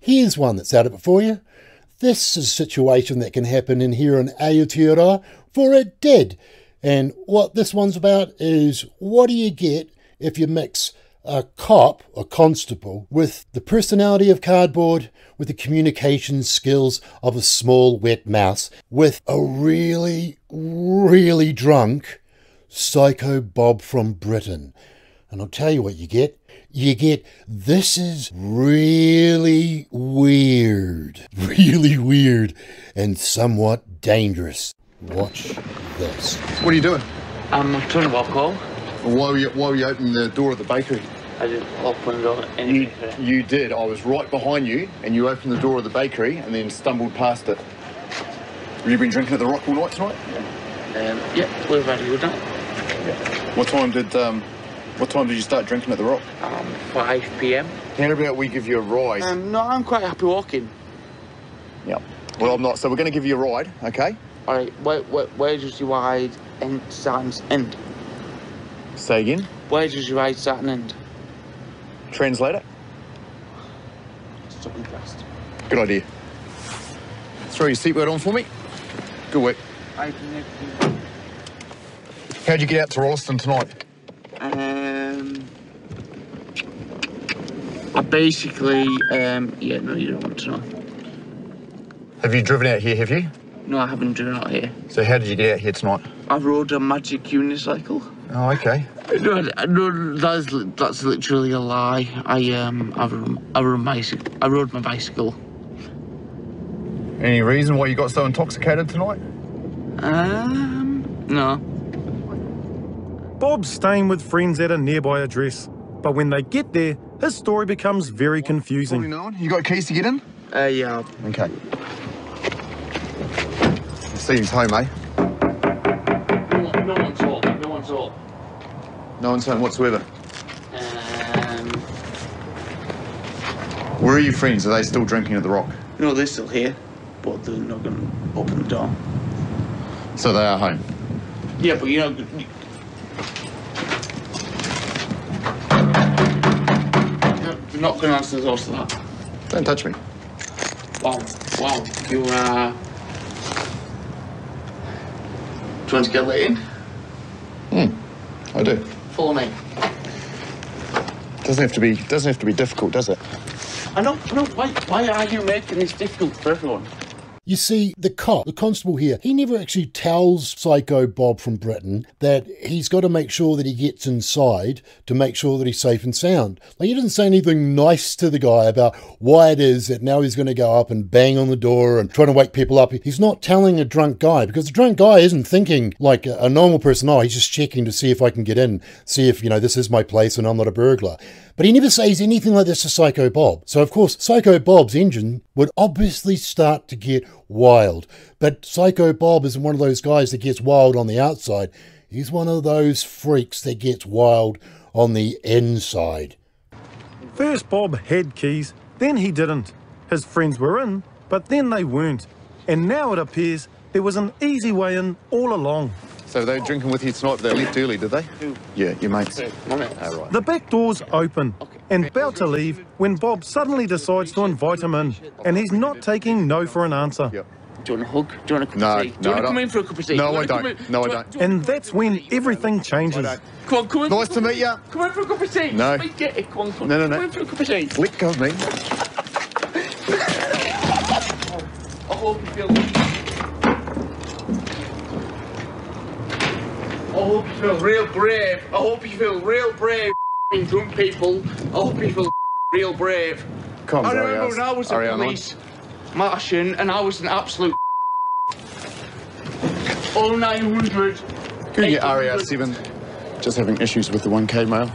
Here's one that's out of it for you. This is a situation that can happen in here in Aotearoa for a dead. And what this one's about is, what do you get if you mix a cop, a constable, with the personality of cardboard, with the communication skills of a small wet mouse, with a really, really drunk Psycho Bob from Britain? And I'll tell you what you get. You get, this is really weird, and somewhat dangerous. Watch this. What are you doing? I'm trying to walk home. Why were you opening the door of the bakery? I didn't open the door. You did. I was right behind you, and you opened the door of the bakery and then stumbled past it. Have you been drinking at the Rock all night tonight? Yeah, we've had a good night. Yeah. What time did you start drinking at the Rock? 5 p.m. How about we give you a ride? No, I'm quite happy walking. Yep. Well, I'm not. So we're going to give you a ride, okay? All right. Where does your ride start and end? Say again? Where does your ride start and end? Translate it. Stop and fast. Good idea. Throw your seatbelt on for me. Good work. How'd you get out to Rolleston tonight? I basically, yeah, no, you don't want to know. Have you driven out here, have you? No, I haven't driven out here. So how did you get out here tonight? I rode a magic unicycle. Oh, okay. No, that's literally a lie. I rode my bicycle. Any reason why you got so intoxicated tonight? No. Bob's staying with friends at a nearby address, but when they get there, his story becomes very confusing. 49. You got keys to get in? Yeah. Okay. See who's home, eh? No one's home. No one's home. No one's home whatsoever. Where are your friends? Are they still drinking at the Rock? No, they're still here, but they're not going to open the door. So they are home? Yeah, but you know... You're not going to answer the door to that. Don't touch me. Wow. You, Do you want to get let in? I do. Follow me. Doesn't have to be difficult, does it? I know. Why are you making this difficult for everyone? You see, the cop, the constable here, he never actually tells Psycho Bob from Britain that he's got to make sure that he gets inside to make sure that he's safe and sound. Like, he doesn't say anything nice to the guy about why it is that now he's going to go up and bang on the door and try to wake people up. He's not telling a drunk guy, because the drunk guy isn't thinking like a normal person. Oh, he's just checking to see if I can get in, see if, this is my place and I'm not a burglar. But he never says anything like this to Psycho Bob. So, of course, Psycho Bob's engine would obviously start to get wild. But Psycho Bob isn't one of those guys that gets wild on the outside. He's one of those freaks that gets wild on the inside. First Bob had keys, then he didn't. His friends were in, but then they weren't. And now it appears there was an easy way in all along. So they were drinking with you tonight, but they left early, did they? Yeah, your mates. My mates. Oh, right. The back door's open and about to leave when Bob suddenly decides to invite him in, and he's not taking no for an answer. Yep. Do you want a hug? Do you want a cup of tea? Do you No, want to come in for a cup of tea? No, I don't. No, I don't. And that's when everything changes. Come on, come in. Nice to meet you. Come in for a cup of tea. No. Get it. Come on, come No. Come in for a cup of tea. Let go of me. I hope you feel... I hope you feel real brave. I hope you feel real brave, drunk people. I hope you feel real brave. Come on, I remember when I was a police Martian and I was an absolute 0900. Can you get RAR7? Just having issues with the 1K mail.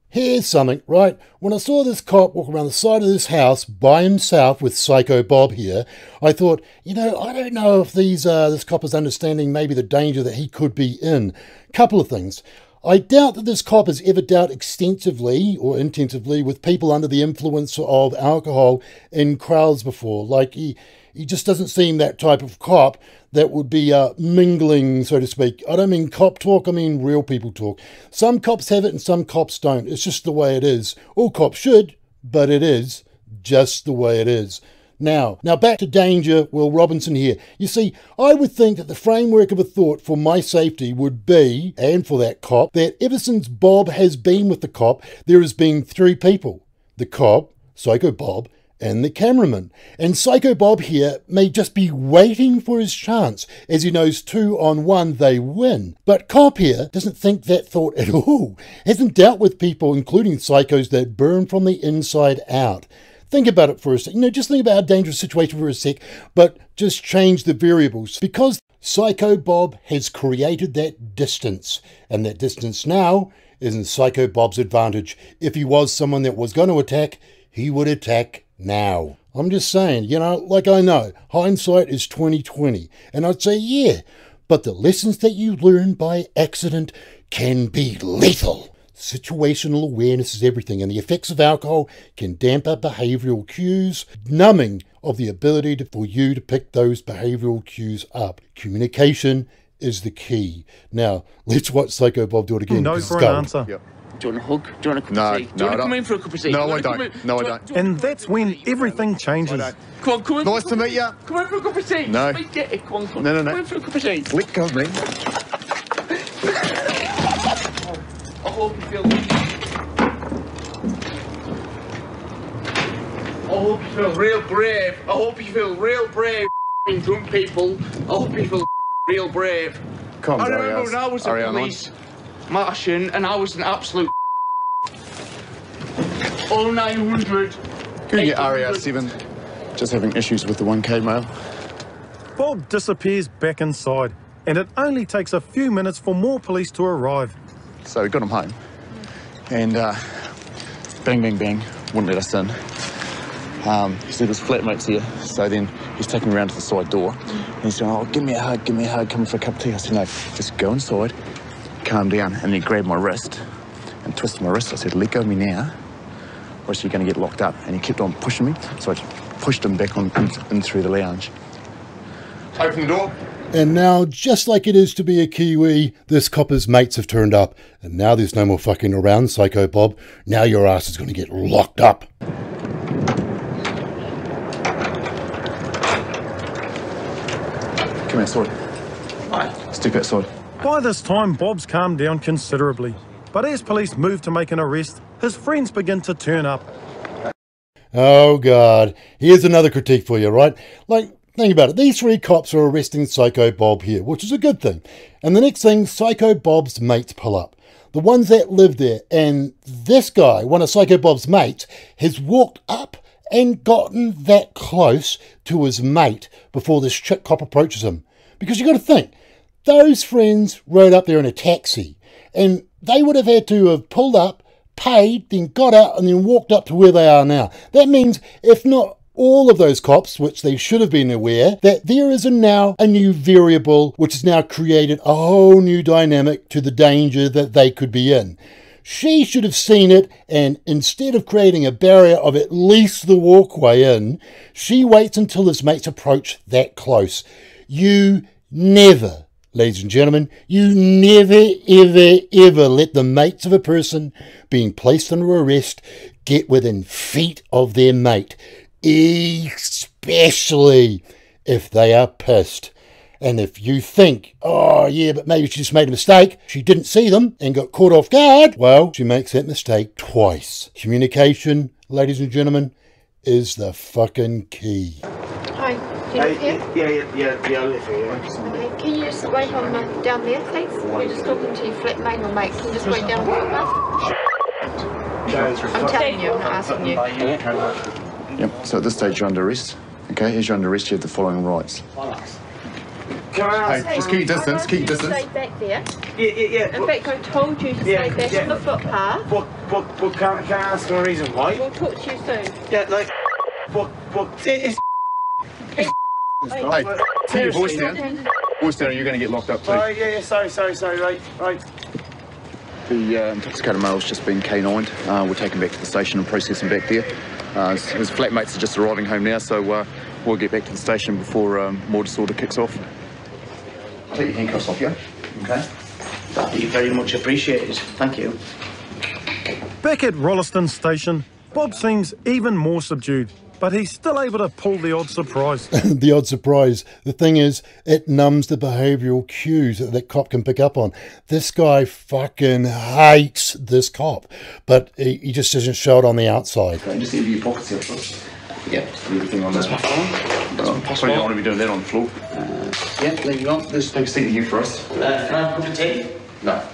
Here's something, right? When I saw this cop walk around the side of this house by himself with Psycho Bob here, I thought, I don't know if this cop is understanding maybe the danger that he could be in. Couple of things. I doubt that this cop has ever dealt extensively or intensively with people under the influence of alcohol in crowds before. Like, he just doesn't seem that type of cop that would be mingling, so to speak. I don't mean cop talk, I mean real people talk. Some cops have it and some cops don't. It's just the way it is. All cops should, but it is just the way it is. Now back to Danger Will Robinson here. You see, I would think that the framework of a thought for my safety would be, and for that cop, that ever since Bob has been with the cop, there has been 3 people. The cop, Psycho Bob, and the cameraman. And Psycho Bob here may just be waiting for his chance, as he knows 2 on 1 they win. But Cop here doesn't think that thought at all. Hasn't dealt with people, including psychos, that burn from the inside out. Think about it for a sec. Just think about a dangerous situation for a sec, but just change the variables. Because Psycho Bob has created that distance, and that distance now is in Psycho Bob's advantage. If he was someone that was going to attack, he would attack now. I'm just saying, like I know, hindsight is 20/20, and I'd say yeah, but the lessons that you learn by accident can be lethal. Situational awareness is everything, and the effects of alcohol can dampen behavioural cues, numbing of the ability for you to pick those behavioural cues up. Communication is the key. Now, let's watch Psycho Bob do it again. No for an answer. Yep. Do you want a hug? Do you want a cup of tea? Do you No, want to come in for a cup of tea? No, I don't. No, I don't. And that's when everything changes. Come on, come in. Nice to meet you. Come in for a cup of tea. No. Just get it. Come on, come on. No. Come in for a cup of tea. Let go of me. I hope you feel... I hope you feel real brave. I hope you feel real brave, drunk people. I hope you feel real brave. Come on, I remember when I was a police Martian and I was an absolute all 900. Can you get RAR7? Just having issues with the 1K mail. Bob disappears back inside, and it only takes a few minutes for more police to arrive. So we got him home, and bang, bang, bang, wouldn't let us in. He said his flatmate's here, so then he's taking me around to the side door, and he's saying, oh, give me a hug, come for a cup of tea. I said, no, just go inside, calm down, and then he grabbed my wrist and twisted my wrist. I said, let go of me now, or else you're going to get locked up. And he kept on pushing me, so I pushed him back in through the lounge. Open the door. And now, just like it is to be a Kiwi, this copper's mates have turned up. And now there's no more fucking around, Psycho Bob. Now your ass is going to get locked up. Come outside. Right. Step outside. By this time, Bob's calmed down considerably. But as police move to make an arrest, his friends begin to turn up. Oh, God. Here's another critique for you, right? Think about it. These 3 cops are arresting Psycho Bob here, which is a good thing. And the next thing, Psycho Bob's mates pull up. The ones that live there. And this guy, one of Psycho Bob's mates, has walked up and gotten that close to his mate before this chick cop approaches him. Because you got to think, those friends rode up there in a taxi. And they would have had to have pulled up, paid, then got out, and then walked up to where they are now. That means, if not all of those cops, which they should have been aware, that there is now a new variable which has now created a whole new dynamic to the danger that they could be in. She should have seen it, and instead of creating a barrier of at least the walkway in, she waits until his mates approach that close. You never, ladies and gentlemen, you never, ever let the mates of a person being placed under arrest get within feet of their mate, especially if they are pissed. And if you think, oh yeah, but maybe she just made a mistake, she didn't see them and got caught off guard, well, she makes that mistake twice. Communication, ladies and gentlemen, is the fucking key. Hi, do you live here? Yeah, I live here. Okay, can you just wait on down there, please? We're just talking to your flatmate or mate. Can you just wait down the footpath? I'm telling you, I'm not asking you. Yep, so at this stage you're under arrest. Okay, as you're under arrest, you have the following rights. Can I ask? Hey, just keep your distance, keep your distance. Stay back there. Yeah. In fact, I told you to stay back on the footpath. But can I ask a reason why? We'll talk to you soon. Yeah, like, but it's... Hey, take your voice down. Voice down or you're going to get locked up too. Oh, yeah, sorry, right. The intoxicated male's just been K9'd. We'll take him back to the station and process him back there. His flatmates are just arriving home now, so we'll get back to the station before more disorder kicks off. Take your handcuffs off, yeah? Okay. That'd be very much appreciated. Thank you. Back at Rolleston Station, Bob seems even more subdued, but he's still able to pull the odd surprise. The odd surprise. The thing is, it numbs the behavioural cues that cop can pick up on. This guy fucking hates this cop, but he just doesn't show it on the outside. Can I just leave your pockets here first? Yep. Everything on That's my phone. That's my passport. You don't want to be doing that on the floor. Yeah, there you go. This big thing to you first. Can I have a cup of tea? No.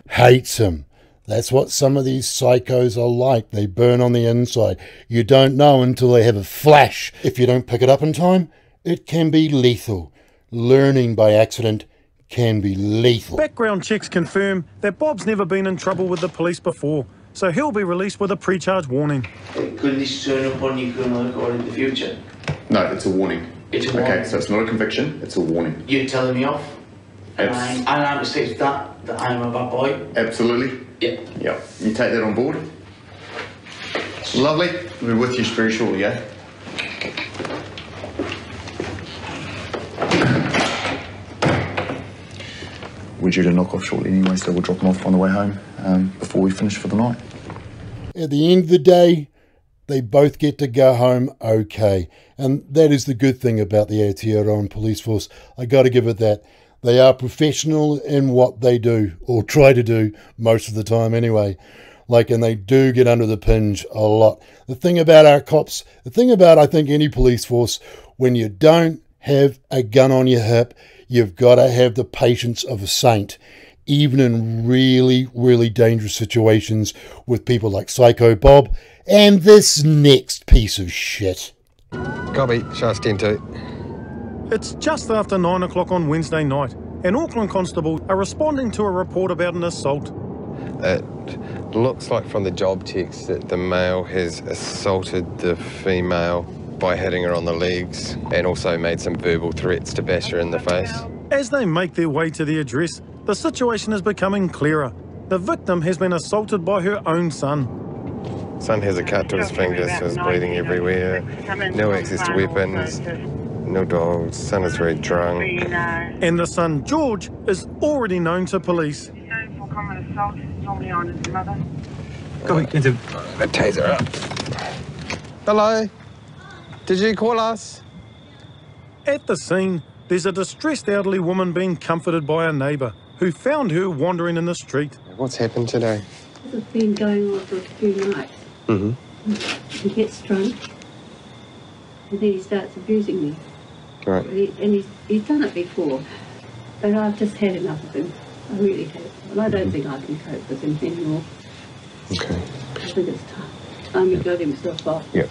Hates him. That's what some of these psychos are like. They burn on the inside. You don't know until they have a flash. If you don't pick it up in time, it can be lethal. Learning by accident can be lethal. Background checks confirm that Bob's never been in trouble with the police before, so he'll be released with a pre-charge warning. Could this turn up on your criminal record in the future? No, it's a warning. It's a warning. Okay, so it's not a conviction, it's a warning. You're telling me off? And I'm to say that I'm a bad boy? Absolutely. Yeah. Yep. You take that on board. Lovely. We'll be with you very shortly, yeah? We're due to knock off shortly anyway, so we'll drop them off on the way home before we finish for the night. At the end of the day, they both get to go home okay. And that is the good thing about the Aotearoa Police Force. I got to give it that. They are professional in what they do, or try to do, most of the time anyway. And they do get under the pinch a lot. The thing about our cops, the thing about, I think, any police force, when you don't have a gun on your hip, you've got to have the patience of a saint, even in really, really dangerous situations with people like Psycho Bob and this next piece of shit. Copy, Shas 10-2. It's just after 9 o'clock on Wednesday night, and Auckland constables are responding to a report about an assault. It looks like from the job text that the male has assaulted the female by hitting her on the legs and also made some verbal threats to bash her in the face. As they make their way to the address, the situation is becoming clearer. The victim has been assaulted by her own son. Son has a cut to his fingers, so he's bleeding everywhere. No access to weapons, no dogs. Son is very drunk. And the son, George, is already known to police. Go into a taser up. Hello? Did you call us? At the scene, there's a distressed elderly woman being comforted by a neighbour who found her wandering in the street. What's happened today? This has been going on for a few nights. Mm-hmm. He gets drunk, and then he starts abusing me. Right. And he's done it before, but I've just had enough of him. I really have. And I don't think I can cope with him anymore. Okay. I think it's time he got himself off. Yep.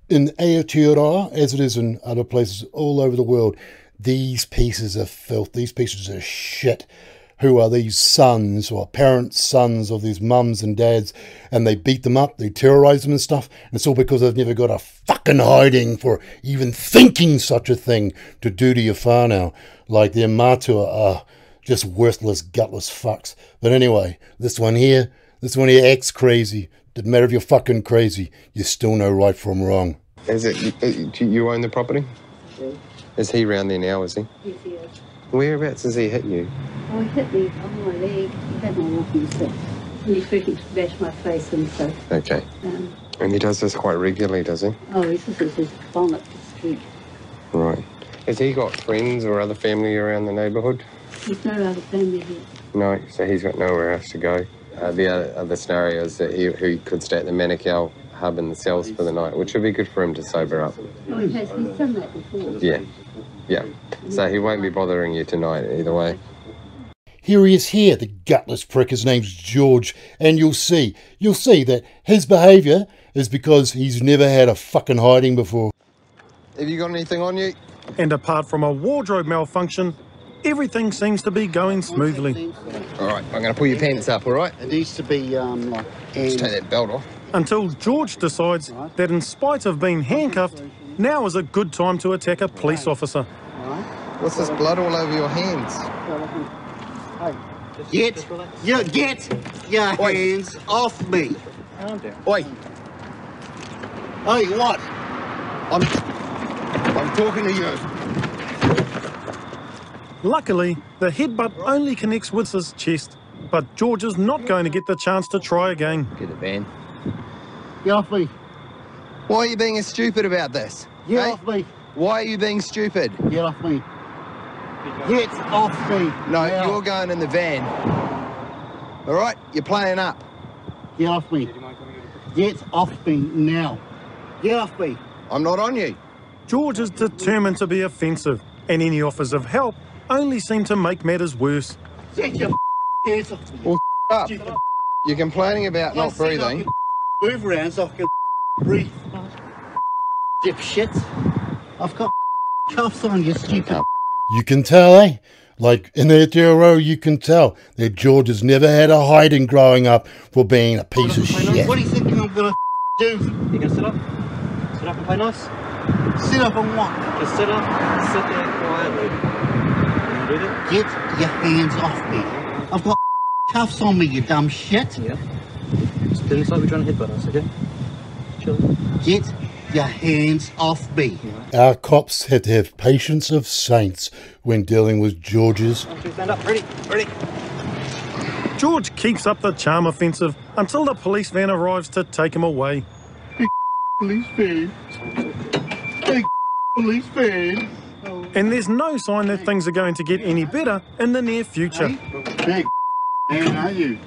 In Aotearoa, as it is in other places all over the world, these pieces of filth, these pieces of shit, who are these sons or parents' sons of these mums and dads, and they beat them up, they terrorise them and stuff, and it's all because they've never got a fucking hiding for even thinking such a thing to do to your whānau. Like their mātua are just worthless, gutless fucks. But anyway, this one here acts crazy. Doesn't matter if you're fucking crazy, you still know right from wrong. Is it you own the property? Yeah. Is he round there now, is he? Yes, he is. Whereabouts has he hit you? Oh, he hit me on my leg. He had my walking stick. And he threatened to bash my face in, so... Okay. And he does this quite regularly, does he? Oh, this is his bonnet this week. Right. Has he got friends or other family around the neighbourhood? There's no other family here. No, so he's got nowhere else to go. The other scenario is that he could stay at the Manukau hub in the cells for the night, which would be good for him to sober up. Oh, he has. He's done that before. Yeah. Yeah. So he won't be bothering you tonight either way. Here he is here, the gutless prick. His name's George. And you'll see that his behaviour is because he's never had a fucking hiding before. Have you got anything on you? And apart from a wardrobe malfunction, everything seems to be going smoothly. All right, I'm going to pull your pants up, all right? It needs to be Just take that belt off. Until George decides that in spite of being handcuffed, now is a good time to attack a police officer. What's this blood all over your hands? Get your hands off me. Oi, Hey, what? I'm talking to you. Luckily, the headbutt only connects with his chest, but George is not going to get the chance to try again. Get the van. Get off me. Why are you being stupid about this? Get Hey? off me. Why are you being stupid? Get off me. Get off me. No, now. you're going in the van. All right, you're playing up. Get off me. Get off me now. Get off me. I'm not on you. George is determined to be offensive, and any offers of help only seem to make matters worse. Get your hands off me. Well, up. Stupid You're complaining about not breathing. Move around so I can breathe. Dipshit. I've got cuffs on, you stupid. You can tell, eh? Like in the Aotearoa, you can tell that George has never had a hiding growing up for being a piece of shit. What do you think I'm gonna do? You gonna sit up? Sit up and play nice? Sit up and what? Just sit up, sit there quietly. Can you do that? Get your hands off me. I've got cuffs on me, you dumb shit. Yeah. Just pretend it's like we're trying to headbutt us, okay? Chill. Get your hands off me. Our cops had to have patience of saints when dealing with George's. Stand up, ready, ready. George keeps up the charm offensive until the police van arrives to take him away. Police van. Hey, police van. And there's no sign that things are going to get any better in the near future. Hey, man, are you?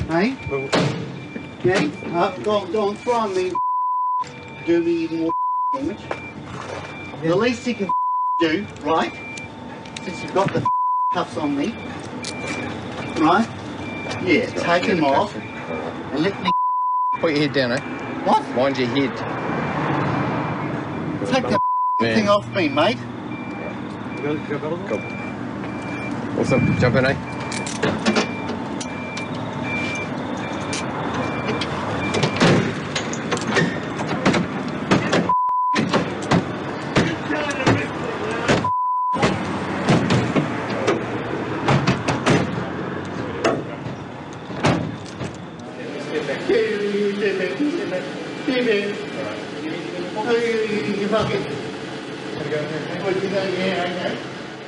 Hey? Hey? Don't throw on me. Do me even more damage. The least you can do, right? Since you've got the cuffs on me, right? Yeah, take them off and let me. Put your head down, eh? What? Mind your head. Take the thing off me, mate. Cool. Awesome. Jump in, eh?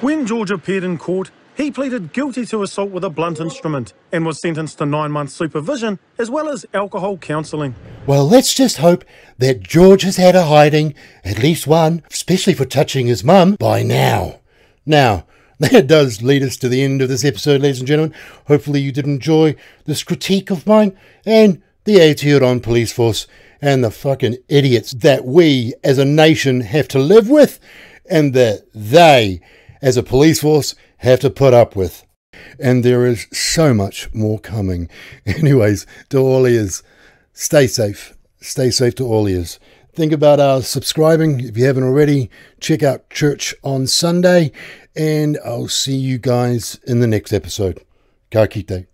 When George appeared in court, he pleaded guilty to assault with a blunt instrument and was sentenced to 9 months supervision as well as alcohol counselling. Well, let's just hope that George has had a hiding, at least one, especially for touching his mum, by now. Now, that does lead us to the end of this episode, ladies and gentlemen. Hopefully you did enjoy this critique of mine and the Aotearoa police force and the fucking idiots that we as a nation have to live with and that they as a police force have to put up with. And there is so much more coming. Anyways, to all ears, stay safe. Stay safe to all ears. Think about subscribing. If you haven't already, check out Church on Sunday. And I'll see you guys in the next episode. Ka kite.